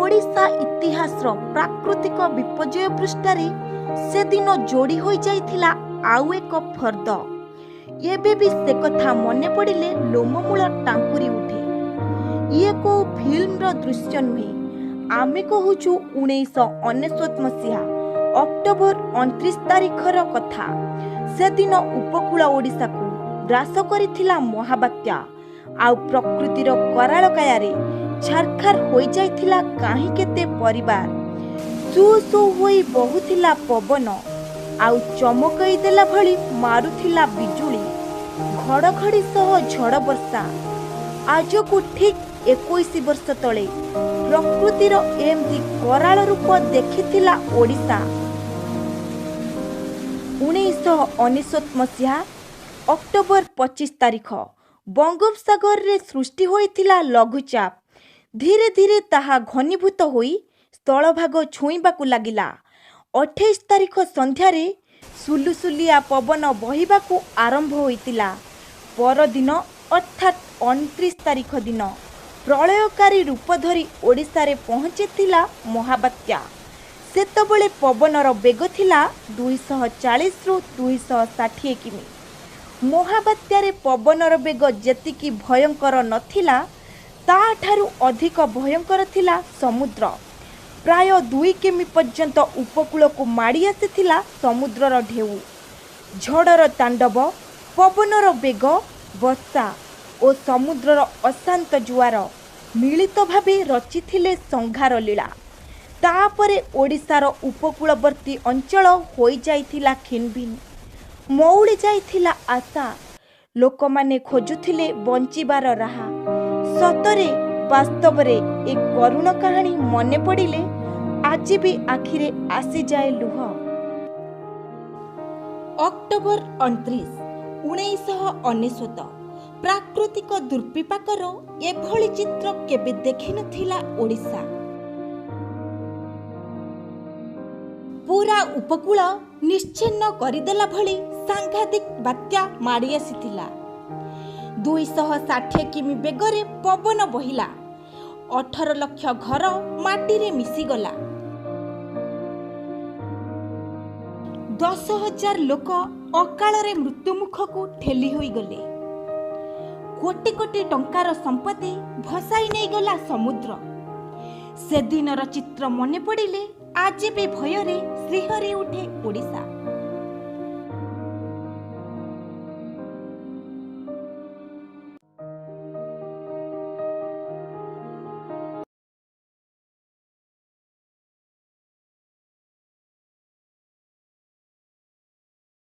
ओडिशा इतिहास प्राकृतिक विपर्यय पृष्ठारे से दिन जोड़ी हो जाइथिला आउ एक फर्द। एबे भी से कथा मने पड़िले लोममूल टांकुरी उठे। ये को फिल्म रो दृश्य नुहे, आमे कहूचु 1999 मसीहा अक्टोबर 29 तारिखर कथा। से दिन उपकूल ओडिशा को ग्रास करिथिला महाबात्या आउ प्रकृतिर कराल कायारे छारखार होई जाइथिला काहे केते परिवार। सु सु होई बहुथिला पवन आउ चमकई देला भली मारुथिला बिजुली, घड़घड़ी सह झड़ वर्षा। आज को ठीक 21 वर्ष तले प्रकृतिर एमती कराल रूप देखिथिला ओडिशा। 1999 मसीहा अक्टोबर 25 तारिख बंगोपसागर रे सृष्टि होइथिला लघुचाप। धीरे धीरे ताहा घनीभूत होई स्थलभाग छुईबाकू लागिला। 28 तारिख संध्यारे सुलुसुलिया पवन बहिबाकू आरंभ होइतिला। परदिन अर्थात 29 तारिख दिन प्रलयकारी रूप धरी ओडिशा रे पहुंचीथिला महाबात्या। सेतबेले पवनर बेग थिला 240 रु 260 किमी। महाबात्यारे पवनर बेग जेतिकी भयंकर नथिला ताठारु अधिक भयंकर थिला समुद्र। प्राय 2 किमी पर्यंत उपकूल को माड़ी आसीथिला समुद्रर ढेउ। झड़र तांडव, पवनर बेग, वर्षा और समुद्रर अशांत जुआर मिलित भावे रचिथिले संघार लीला। तापरे ओडिशार उपकूलवर्ती अंचल होई जाइथिला खिनभिन, मौली जाइथिला आशा। लोकमाने खोजुथिले बंचिबार राहा। सतरे वास्तवरे एक करुण कहानी मने पड़िले आज भी आखिरे आसी जाए लुह। अक्टोबर 29, 1999 प्राकृतिक दुर्विपाकर एभली चित्र केबे देखि नथिला ओडिशा। पूरा उपकूल निश्चिन्न करिदेला भली सांघातिक बात्या माड़ी आसीथिला। 260 किमी बेगरे पवन बहिला। 18 लाख घर माटी रे मिसीगला। 10,000 लोक अकाल रे मृत्युमुख को ठेली होई गले। कोटी कोटी टंकार संपत्ति भसाई नहीं गला समुद्र। से दिनर चित्र मने पड़िले आज भी भयरे श्रीहरी उठे ओडिशा।